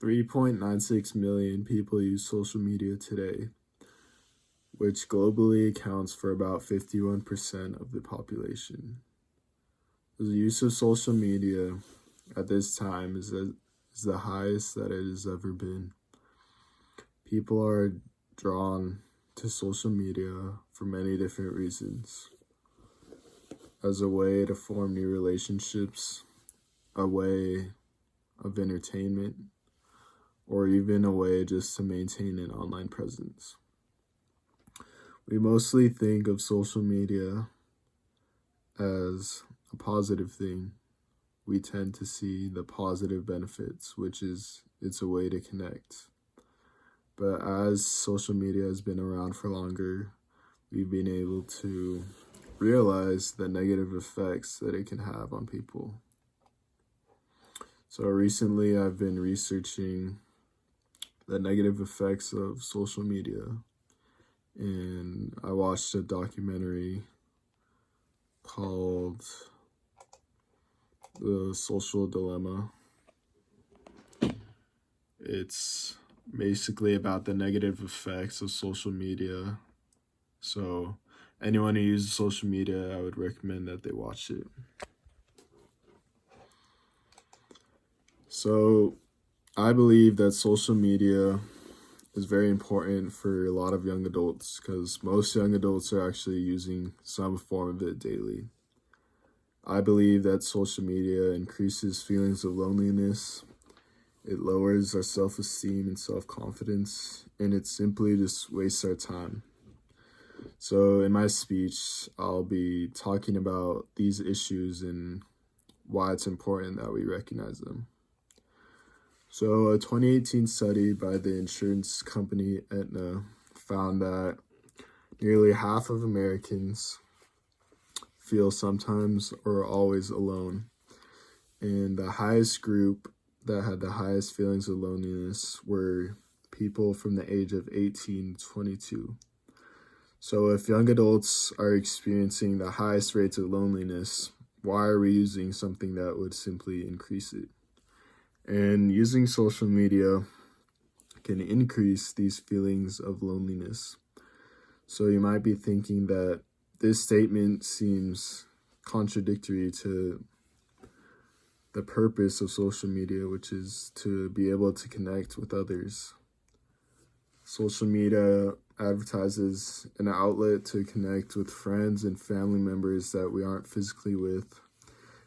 3.96 million people use social media today, which globally accounts for about 51% of the population. The use of social media at this time is the highest that it has ever been. People are drawn to social media for many different reasons. As a way to form new relationships, a way of entertainment, or even a way just to maintain an online presence. We mostly think of social media as a positive thing. We tend to see the positive benefits, which is it's a way to connect. But as social media has been around for longer, we've been able to realize the negative effects that it can have on people. So recently I've been researching the negative effects of social media, and I watched a documentary called The Social Dilemma. It's basically about the negative effects of social media. So anyone who uses social media, I would recommend that they watch it. So I believe that social media is very important for a lot of young adults because most young adults are actually using some form of it daily. I believe that social media increases feelings of loneliness. It lowers our self-esteem and self-confidence, and it simply just wastes our time. So in my speech, I'll be talking about these issues and why it's important that we recognize them. So a 2018 study by the insurance company Aetna found that nearly half of Americans feel sometimes or always alone. And the highest group that had the highest feelings of loneliness were people from the age of 18 to 22. So if young adults are experiencing the highest rates of loneliness, why are we using something that would simply increase it? And using social media can increase these feelings of loneliness. So you might be thinking that this statement seems contradictory to the purpose of social media, which is to be able to connect with others. Social media advertises an outlet to connect with friends and family members that we aren't physically with.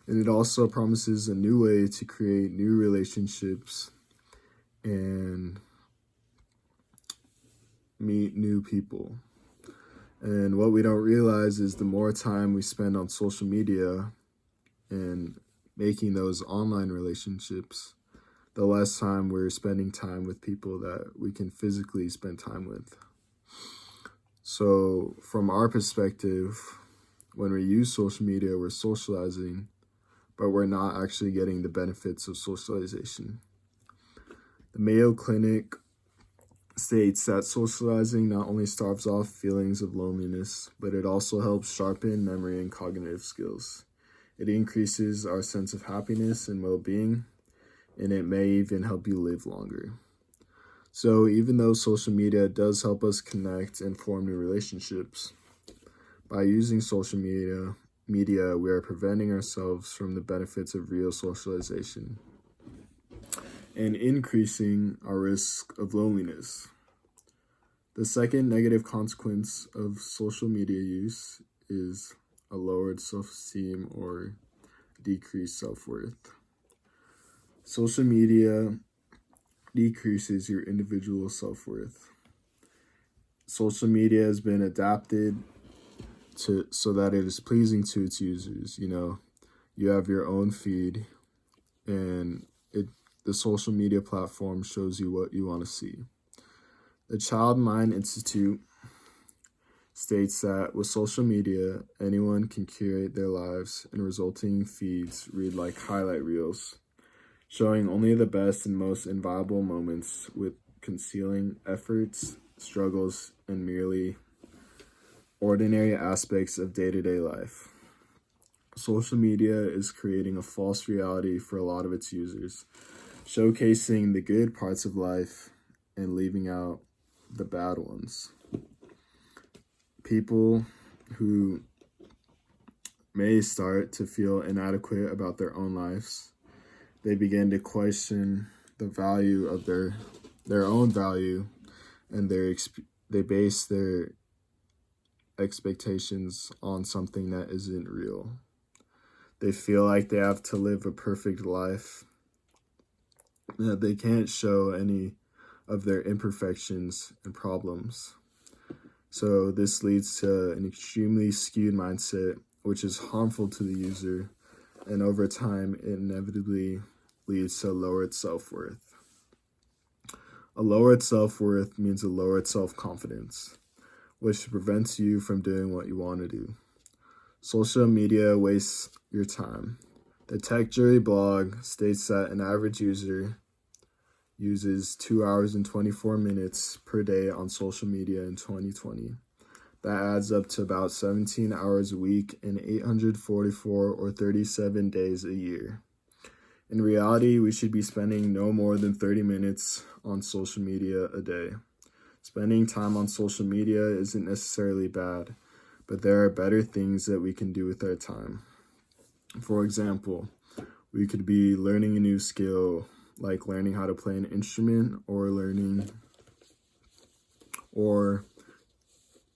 And it also promises a new way to create new relationships and meet new people. And what we don't realize is the more time we spend on social media and making those online relationships, the less time we're spending time with people that we can physically spend time with. So from our perspective, when we use social media, we're socializing, but we're not actually getting the benefits of socialization. The Mayo Clinic states that socializing not only starves off feelings of loneliness, but it also helps sharpen memory and cognitive skills. It increases our sense of happiness and well-being, and it may even help you live longer. So even though social media does help us connect and form new relationships, by using social media, we are preventing ourselves from the benefits of real socialization and increasing our risk of loneliness. The second negative consequence of social media use is a lowered self-esteem or decreased self-worth. Social media decreases your individual self-worth. Social media has been adapted so that it is pleasing to its users. You have your own feed, and the social media platform shows you what you want to see. The Child Mind Institute states that with social media, anyone can curate their lives, and resulting feeds read like highlight reels, showing only the best and most inviolable moments with concealing efforts, struggles, and merely ordinary aspects of day-to-day life. Social media is creating a false reality for a lot of its users. showcasing the good parts of life and leaving out the bad ones. People who may start to feel inadequate about their own lives, they begin to question the value of their own value, and they base their expectations on something that isn't real. They feel like they have to live a perfect life, that they can't show any of their imperfections and problems. So this leads to an extremely skewed mindset, which is harmful to the user, and over time it inevitably leads to lowered self-worth. A lowered self-worth means a lowered self-confidence, which prevents you from doing what you want to do. Social media wastes your time. The Tech Jury blog states that an average user uses 2 hours and 24 minutes per day on social media in 2020. That adds up to about 17 hours a week and 844 or 37 days a year. In reality, we should be spending no more than 30 minutes on social media a day. Spending time on social media isn't necessarily bad, but there are better things that we can do with our time. For example, we could be learning a new skill, like learning how to play an instrument, or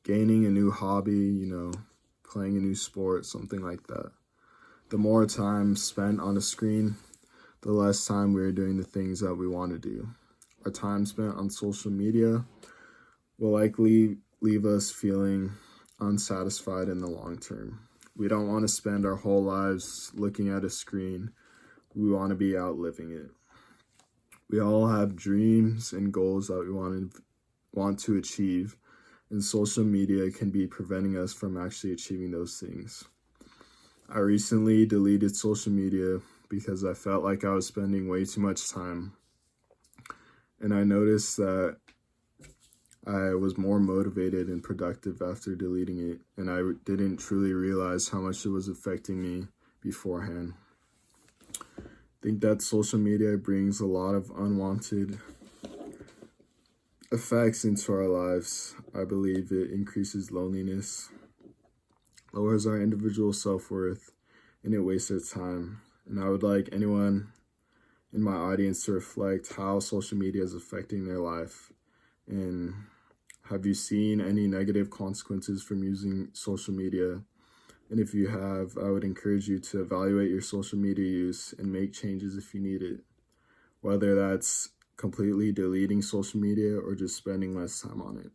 gaining a new hobby, playing a new sport, something like that. The more time spent on a screen, the less time we're doing the things that we want to do. Our time spent on social media will likely leave us feeling unsatisfied in the long term. We don't want to spend our whole lives looking at a screen. We want to be out living it. We all have dreams and goals that we want to achieve, and social media can be preventing us from actually achieving those things. I recently deleted social media because I felt like I was spending way too much time, and I noticed that I was more motivated and productive after deleting it, and I didn't truly realize how much it was affecting me beforehand. I think that social media brings a lot of unwanted effects into our lives. I believe it increases loneliness, lowers our individual self-worth, and it wastes our time. And I would like anyone in my audience to reflect how social media is affecting their life. And have you seen any negative consequences from using social media? And if you have, I would encourage you to evaluate your social media use and make changes if you need it, whether that's completely deleting social media or just spending less time on it.